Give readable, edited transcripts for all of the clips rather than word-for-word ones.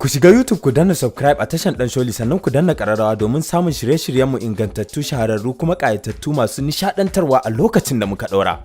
Ku shiga YouTube ku danna subscribe a tashan Dan Sholi sannan ku danna ƙararrawa domin samun shirye-shiryenmu ingantattu shahararru kuma ƙayatattu masu nishaɗantarwa a lokacin da muka ɗora.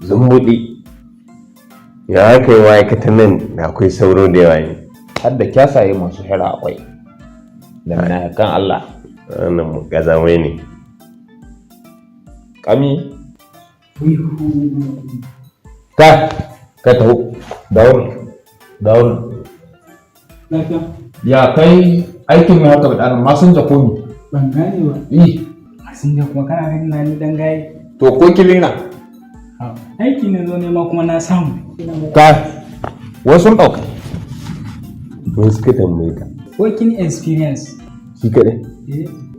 Zumbuɗi ya kai ma'aikatan nan da akwai sauro da yawa ne har da kyasaye masu hira akwai da na kan Allah wannan mu gazamai ne kami ka taho daun ya kai aikin mai haka bada ma sun jako ni ban gane ba sun da kuma kana ganin na ni dan gaye to ko kilina aiki ne zo nema kuma na samu ka wasu ɗauka mun suka tambaye ka working experience shi kaɗai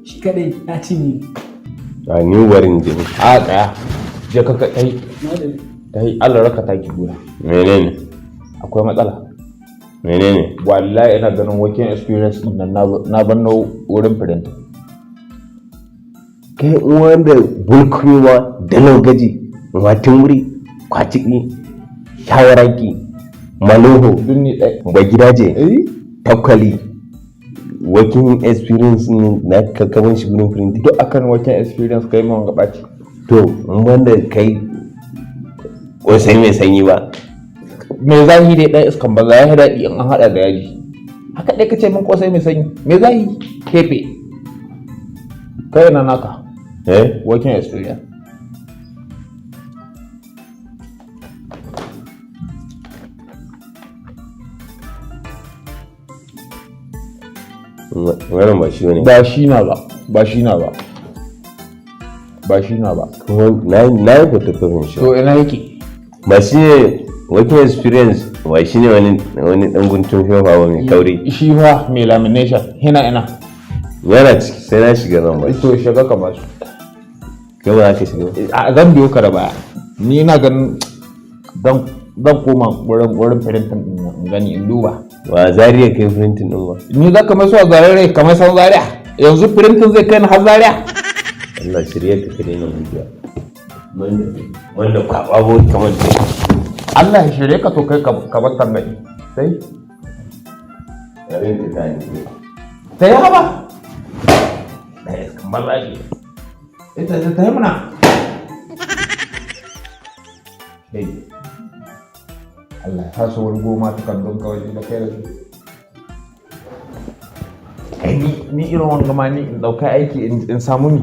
shi kadai ya ci ni a ni warin jini a tsaya je ka kai Allah raka taki gura menene akwai matsala menene wallahi ina ganin working experience din nan na banno wurin print kai wanda bulkumewa da nan gaji watin wuri kwaciki shawaraki maloho dunni ɗaya ba gidaje takwali working experience na kakkaban shi gudun printing duk akan working experience kai mun gabaci to wanda kai kosai mai sanyi ba me zahi dai dan iskan ba za ya daɗi in an haɗa da yaji haka dai kace min kosai mai sanyi me zahi kefe kai na naka working experience wannan ba shi ne ba shi na ba kuma na yi photocopy shi to ina yake ba shi ne working experience ba shi ne wani dan guntun fefa ba mai kauri shi fa mai lamination ina yana ciki sai na shiga nan ba to shiga kamar su kai ba za ka shiga a zan biyo ka da baya ni na ganin zan koma wurin printing din in gani in duba ba zariya kai printing din ba ni za ka mai so a zarare kamar san zaria yanzu printing zai kai na har zaria Allah shirye ka kare nan bidiyo wanda kwababo kamar da Allah ya shirye ka to kai ka bar tambayi sai yarin da ni sai ya ba dai kamar lagi ita ta yi mana hey Allah ya so wani goma ta kallon kawai da kai da su kai ni irin wanga ma ni in dauka aiki in samu ni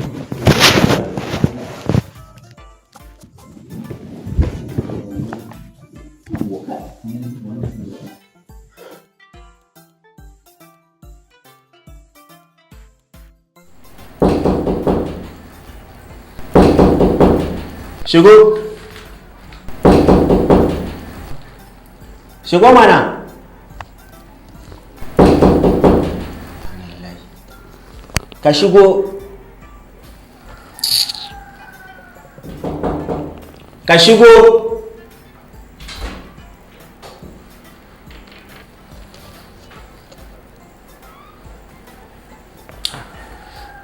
Shigo mana. Ka shigo. Ka shigo.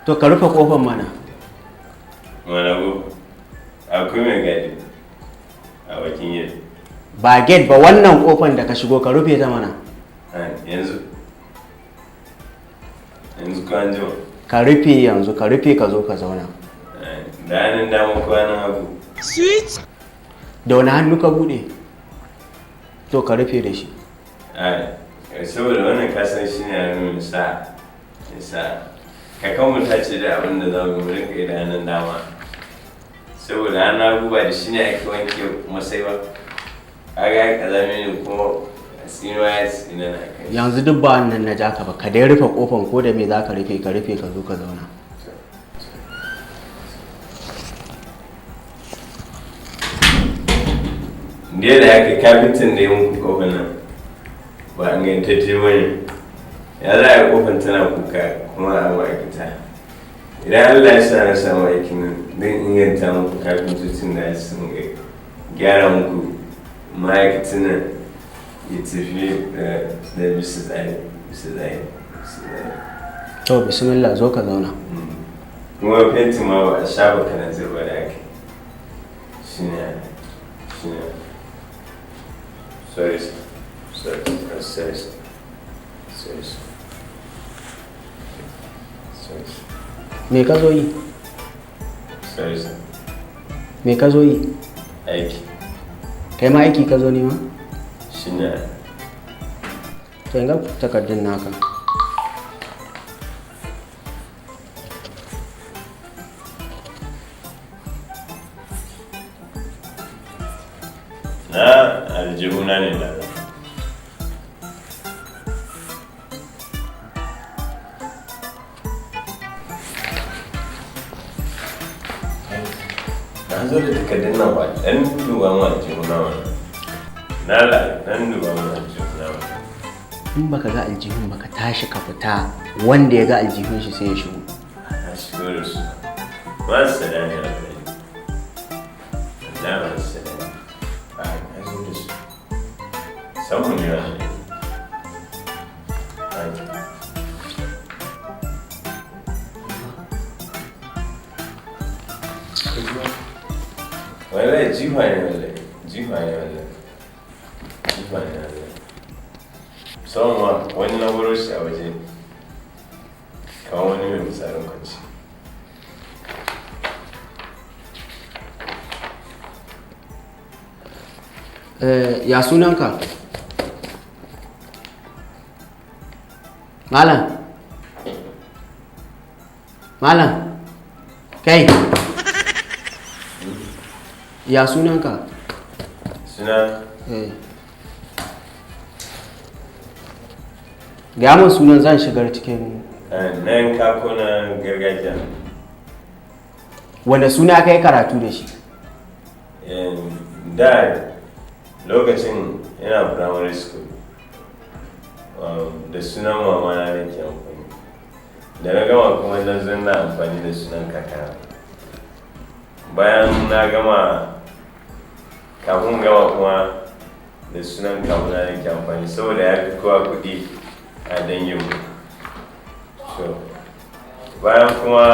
To ka rufe kofar mana. Mana akwai mai gadi a bakin yadda Ba gate ba wannan kofar da ka shigo ka rufe ta mana. yanzu ka an jima Ka rufe yanzu ka rufe ka zo ka zauna. da hannun dama kwanan hagu Da wani hannu ka bude? To ka rufe da shi. saboda wannan kasan shi ne hannun sa ka kan mu tace da abin da za mu rinka yi da hannun dama saboda hannun hagu ba da shi ne ake wanke masai ba kaga ya kazame ne kuma tsinuwa ya tsina na kai. yanzu duk ba wannan na jaka ba ka dai rufe kofan ko da me za ka rufe ka zo ka zauna. Da haka kafintin da ya muku kofan nan ba an gantacce wani ya za a yi kofan tana kuka kuma a ma'aikata. Idan Allah ya sa na samu aikin nan don inganta muku kafintocin da sun gyara muku ma'aikatan nan ya tafi da bisa tsaye. To bismillah zo ka zauna. Kuma fenti ma ba a sha baka na zirba da ake. Shi ne. Sorry. Me ka zo yi? Sorry. Me ka zo yi? Aiki. Kai ma aiki ka zo ne ma? Shi ne. To ga takardun naka. Na aljihuna ne da. Na zo da takardun nan ba ɗan duba mu aljihuna ba. ɗan duba mu aljihuna ba. In baka ga aljihun baka tashi ka fita wanda ya ga aljihun shi sai ya shigo. Na shigo da su. Ba su da ne a kai. Allah ba su da ne. Na zo da su. Samu ne wa ne. Wallahi jifa ne wallahi. Musamman wani na wuro shi a waje kawo wani mai misalin kwanci. Ya sunanka? Malam? Kai? Ya sunanka? Suna? Ga min sunan zan shigar cikin nan kako na gargajiya. wanda suna kai karatu da shi? Da lokacin yana primary school da sunan mama na nake amfani, da na gama kuma na zanna amfani da sunan kakana. Bayan na gama kafin gama kuma da sunan kawuna nake amfani saboda ya fi kowa kuɗi a danginmu. So bayan kuma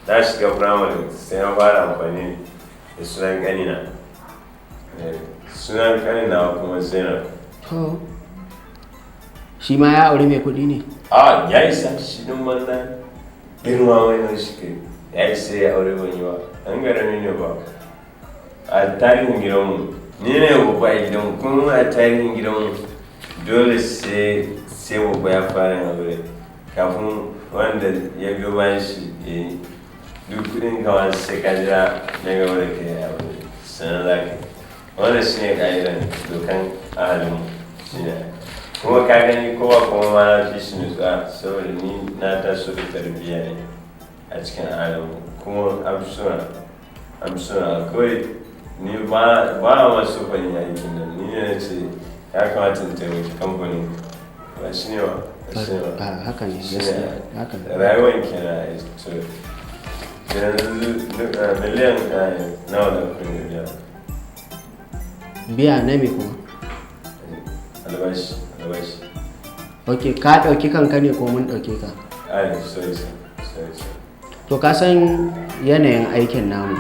na shiga primary sai na fara amfani da sunan ƙanina. Sunan ƙanina kuma Zainab. To shi ma ya aure mai kuɗi ne? A ya isa shi ɗin banza girma mai nan shi kai ya isa ya aure wani ba, an garami ne ba. A tarihin gidanmu ni ne babba a gidanmu, kuma a tarihin gidanmu dole sai babba ya fara yin aure kafin wanda ya biyo bayan shi ya yi. Duk kudin kawai sai ka jira na gaba da kai aure sannan za ka yi. Wannan shi ne ƙa'idan dokan ahalinmu shi ne. Kuma ka gani kowa kuma ma na fi shi nutsuwa saboda ni na taso da tarbiyya ne a cikin ahalinmu, kuma amsuna kawai ni ba masu fanyi aikin nan, ni ne ce ya kamata in taimaki kamfanin ba shi ne ba. Haka ne, haka ne. Rayuwar kenan a yi to yanzu miliyan nawa da kudin biya? Biya na me kuma? Albashi. Ok, ka ɗauki kanka ne ko mun ɗauke ka? Sorry. To ka san yanayin aikin namu,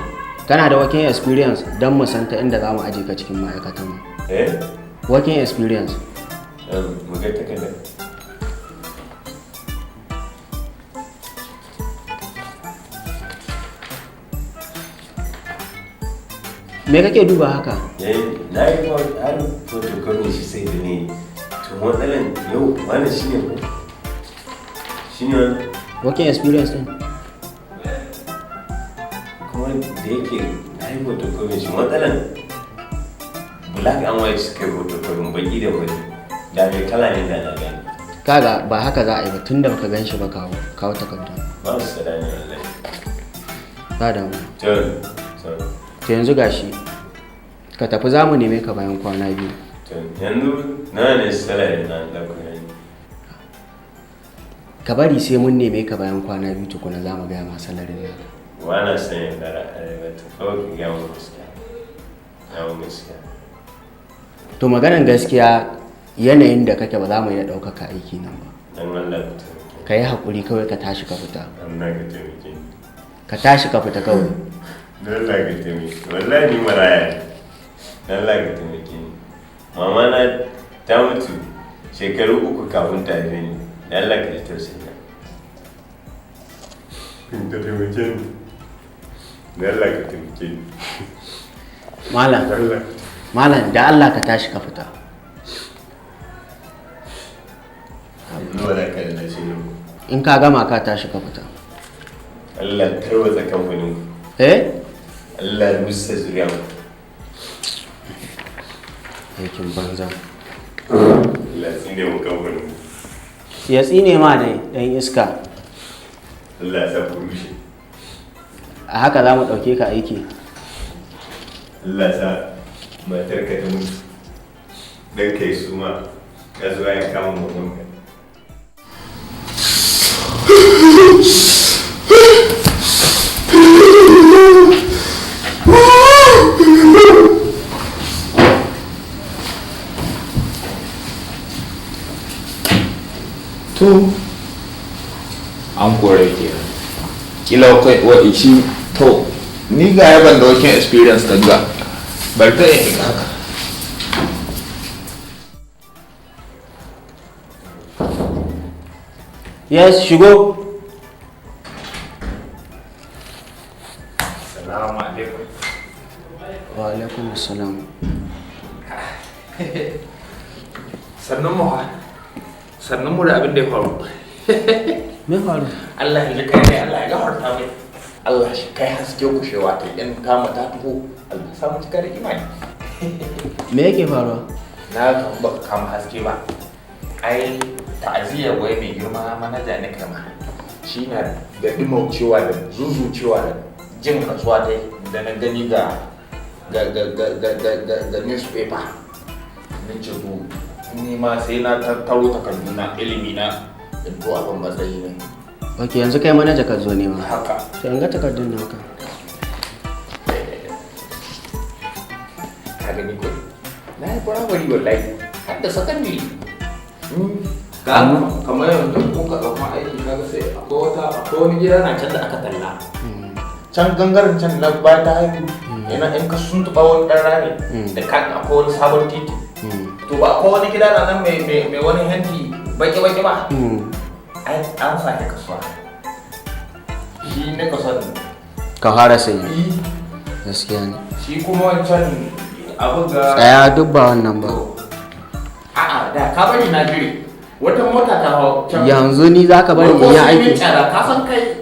kana da working experience don mu san ta inda za mu aje ka cikin ma'aikatan mu. Working experience. Mu ga takardar. Me kake duba haka? Na yi photocopy shi sai da ne. To matsalan yau wani shi ne ko? Shi ne wani? Working experience din? Kuma da yake na yi photocopy shi matsalan black and white suka yi hoto farin baki da wani da mai kala ne da na gani. Kaga ba haka za a yi ba tun da baka gan shi ba kawo takardu. Ba su sada ne wallahi. Ba damu. To yanzu gashi ka tafi za mu neme ka bayan kwana 2. Yanzu na ne salari na da kuɗi. Ka bari sai mun neme ka bayan kwana 2 tukuna za mu gaya ma salarin nan. Wana sanya da ra'ayi ta kawai ki gaya mun gaskiya. Yawon gaskiya. To maganan gaskiya yanayin da kake ba za mu iya ɗaukaka aiki nan ba. Dan Allah ka taimake. Ka yi haƙuri kawai ka tashi ka fita. Allah ka taimake. Ka tashi ka fita kawai. Dan Allah ka taimake. Wallahi ni maraya ne. Dan Allah ka taimake ni. Mama na ta mutu shekaru 3 kafin ta haife ni. Dan Allah ka ji tausayi na. Ka taimake ni. Dan Allah ka taimake ni. Malam da Allah ka tashi ka fita. In ka gama ka tashi ka fita. Allah tarwatsa kamfanin. Allah rusa zuriya. Aikin banza. Allah tsine mu kamfanin. Ya tsine ma ne dan iska. Allah ya sa ku rushe. A haka za mu ɗauke ka aiki. Allah sa matarka ta mutu don kai su ma ka zuwa ya kama mutunka. To an kore ke kila kai shi to ni ga yaban da wakin experience ta ga bar ta yi haka. Yes, shigo. Assalamu alaikum. Wa alaikum assalam. Sannan mu da abin da ya faru. Me faru? Allah ya kai ne, Allah ya gafarta mai. Allah shi kai haske kushewa ta in kama ta tuho. Allah samu cika da imani. Me yake faruwa? Na kan ba kama haske ba. Ai ta'aziyar wai mai girma manaja ne kama. Shi na da dimaucewa da zuzucewa da jin rasuwa dai da na gani ga newspaper. Ni ce to ni ma sai na tattaro takarduna ilimi na in to abin matsayi ne. Ok, yanzu kai manaja ka zo nema. Haka. Sai an ga takardun naka. Ka gani ko? Na yi firamare wallahi har da sakandare. Kamar yanzu ko ka ɗauka aiki kaga sai akwai wani gida na can da aka talla. Can gangaren can na ba ta haihu yana in ka sun tuba wani ɗan rami da kan akwai wani sabon titi. To ba akwai wani gida na nan mai wani hanki baki-baki ba. An sake kasuwa. Shi ne kasuwa Ka fara sayi. Gaskiya ne. shi kuma wancan abu ga Tsaya duk ba wannan ba. a'a da ka bari na jire wata mota ta hau can Yanzu ni za ka bari in yi aiki. ka san kai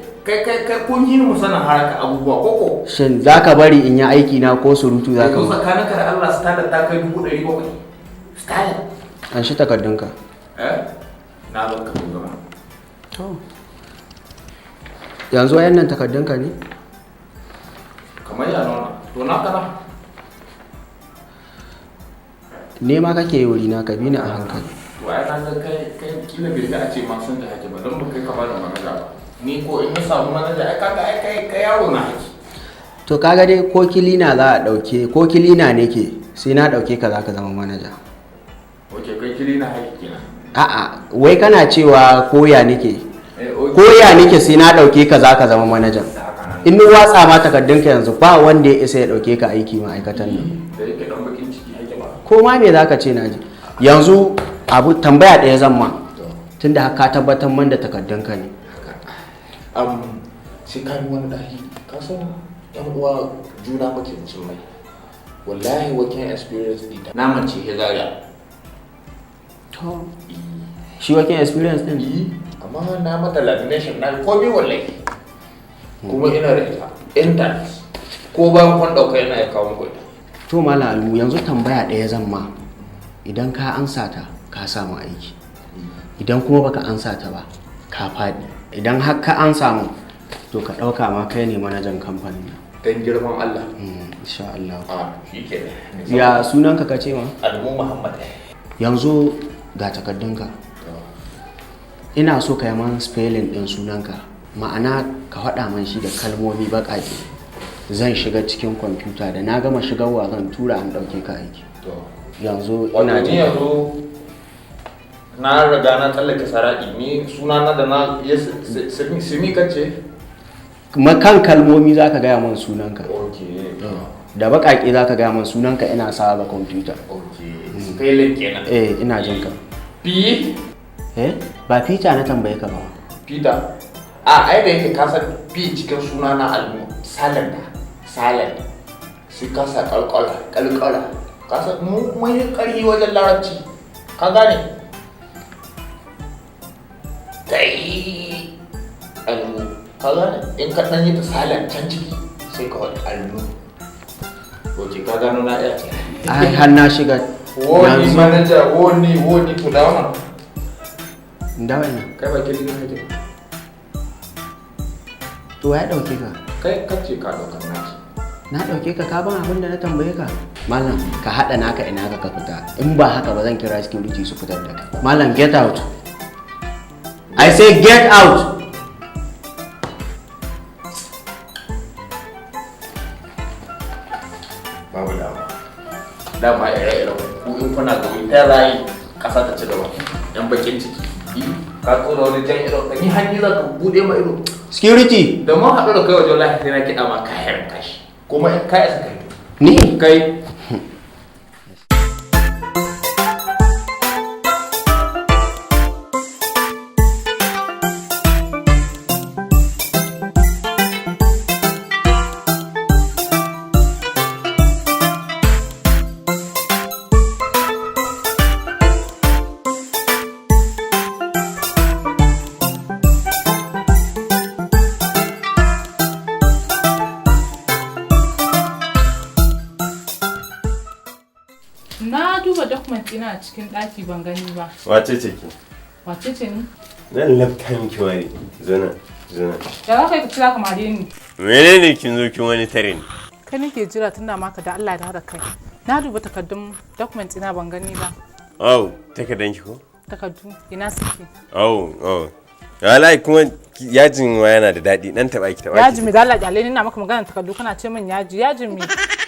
kun yi mu sanin haraka abubuwa koko Shin za ka bari in yi aiki na ko surutu za ka yanzu yi? tsakaninka da Allah standard ta kai 700 standard An shi takardunka. na zo ka zama Yanzu wayan nan takardunka ne? kamar ya nuna to na kana Nema kake yi wuri na ka bi ni a hankali. to ai na ga kai kila bai ga a ce ma sun da hake ba don ba kai ka bada manaja ba ni ko in na samu manaja ai kaga ai kai yaro na hake To kaga dai ko kilina za a dauke ko kilina ne ke sai na dauke ka za ka zama manaja. oke kai kili na hake kenan A'a, wai kana cewa koya nake. Koya nake sai na dauke ka za ka zama manaja. In ni watsa ma takardunka yanzu ba wanda ya isa ya dauke ka aiki ma'aikatan nan. da yake dan bakin ciki hake ba Ko ma me zaka ce naji? Yanzu abu tambaya ɗaya zan ma. Tunda ka tabbatar man da takardunka ne. sai ka yi wani dahi ka san yan uwa juna muke musulmai wallahi working experience ɗita na mace ya zaga Shi working experience din? amma na mata lamination na komai wallahi kuma ina da ita internet ko bayan kwan dauka yana ya kawo muku ita To Malam Almu yanzu tambaya ɗaya zan ma. Idan ka ansa ta ka samu aiki. Idan kuma baka ansa ta ba ka faɗi. Idan har ka ansa mu to ka ɗauka ma kai ne manajan kamfanin nan. Dan girman Allah. Insha Allah. Shikenan. Ya sunanka ka ce ma? Almu Muhammad. Yanzu ga takardunka. Ina so ka yi man spelling ɗin sunanka. Ma'ana ka faɗa man shi da kalmomi baƙaƙe. Zan shiga cikin kwamfuta da na gama shigarwa zan tura an ɗauke ka aiki. Yanzu ina jin yanzu na riga na tsallake saraki ni sunana da na simi kace kan kalmomi za ka gaya man sunanka. Okay. Da baƙaƙe za ka gaya man sunanka ina sa ga kwamfuta. Okay. Spelling kenan. Ina jin ka. P. Ba Peter na tambaye ka ba. Peter. Ai da yake kasar P cikin sunana Almu salad sai kasa kalkala kasa mun yi ƙarfi wajen larabci ka gane kai Almu ka gane in ka ɗan yi ta salad can ciki sai ka wani Almu wace ka gano na iya ce ai har na shiga wani manaja wani to dawo dawo ina kai ba kiri na kake to ya ɗauke ka kai kace ka ɗaukar naki na ɗauke ka ban abin da na tambaye ka malam ka haɗa naka ina ka fita in ba haka ba zan kira security su fitar da kai malam get out I say get out babu dama ire-iren ku in kuna da wani ta rayu ƙasa ta ci gaba yan bakin ciki ka tsoro wani jan ido ka yi hanyi za ka buɗe ma ido security da mun haɗu da kai wajen lafiya sai na kiɗa ma kayan kashi kuma in ka isa kai ni kai Na duba document ina a cikin ɗaki ban gani ba. Wace ce ki? Wace ce ni? Zan lafta miki wari. Zona. Da za ka yi kira kamar ni. Menene kin zo kin wani tare ni? Kai nake jira tunda maka da Allah ya da kai. Na duba takardun document ina ban gani ba. Oh, takardan ki ko? Takardu ina suke. Oh. Wallahi kuma yajin wa yana da daɗi dan taba ki. Yaji mi da Allah ya ina maka magana takardu kana ce min yajin mi.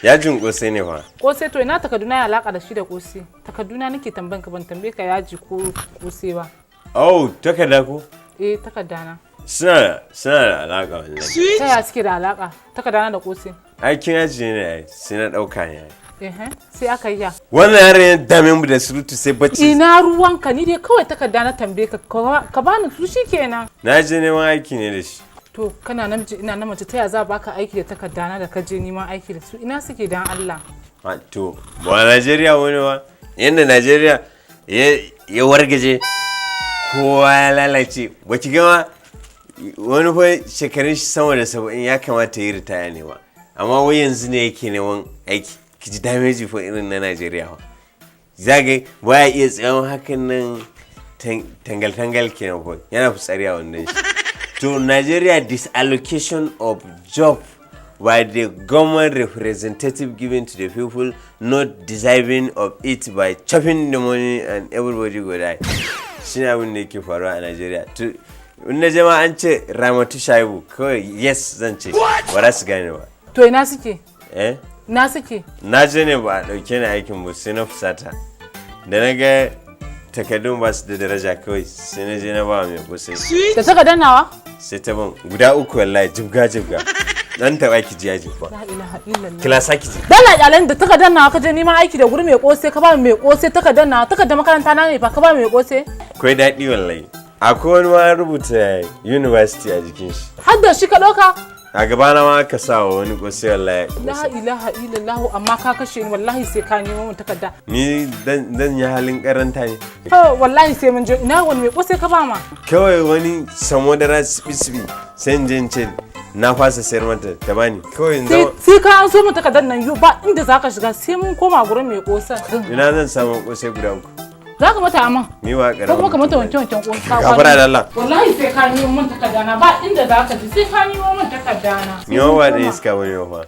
Yajin kosai ne fa. Kosai to ina takardu na ya alaka da shi da kosai. Takardu na nake tambayan ka ban tambaye ka yaji ko kosai ba. Oh, takarda ko? Takarda na. Suna da alaka wallahi. Ta ya suke da alaka? Takarda na da kosai. Aikin yaji ne sai na dauka ne. Sai aka yi ya. Wannan yaran ya dame mu da surutu sai bacci. Ina ruwanka ni dai kawai takarda na tambaye ka bani su shikenan. Na je neman aiki ne da shi. To kana namiji ina na mace ta ya za baka aiki da takarda na da ka je neman aiki da su ina suke dan Allah. To ba Najeriya wani ba yanda Najeriya ya wargaje kowa ya lalace ba ki gama wani fa shekarun shi sama da 70 ya kamata yi ritaya ne ba amma wai yanzu ne yake neman aiki ki ji dameji fa irin na Najeriya ba zage ba ya iya tsayon hakan nan tangal-tangal kenan ko yana fitsari a wannan shi to Nigeria disallocation of job by the government representative given to the people not deserving of it by chopping the money and everybody go die shi ne abin da yake faruwa a Nigeria to in na jama an ce Ramatu Shaibu kawai yes zan ce ba za su gane ba to ina suke na suke na je ne ba a dauke ni aikin ba sai na fusata da na ga takardun ba su da daraja kawai sai na je na ba mai kosai da saka dannawa sai ta ban guda uku wallahi jibga dan taba ki ji yaji fa la ilaha illallah kila saki ji dala jalan da taka dannawa ka je neman aiki da guri mai kosai ka ba mai kosai taka dannawa taka da makaranta na ne fa ka ba mai kosai kai dadi wallahi akwai wani ma rubuta university a jikin shi har da shi ka dauka a gaba na ma ka sa wani kosai wallahi la ilaha illallah amma ka kashe ni wallahi sai ka nemo mun takarda ni dan ya halin karanta ne wallahi sai mun je ina wani mai kosai ka ba ma kawai wani samo da sibi sai in ce na fasa sayar mata ta bani kawai in zama sai ka an so mu takardar nan yau ba inda zaka shiga sai mun koma gurin mai kosan ina zan samu kosai guda uku za ka mata aman ni wa ko kuma ka mata wanke kosa ka fara da Allah wallahi sai ka nemo mun takardana ba inda zaka ji sai ka nemo mun takardana ni wa da iska wani wa fa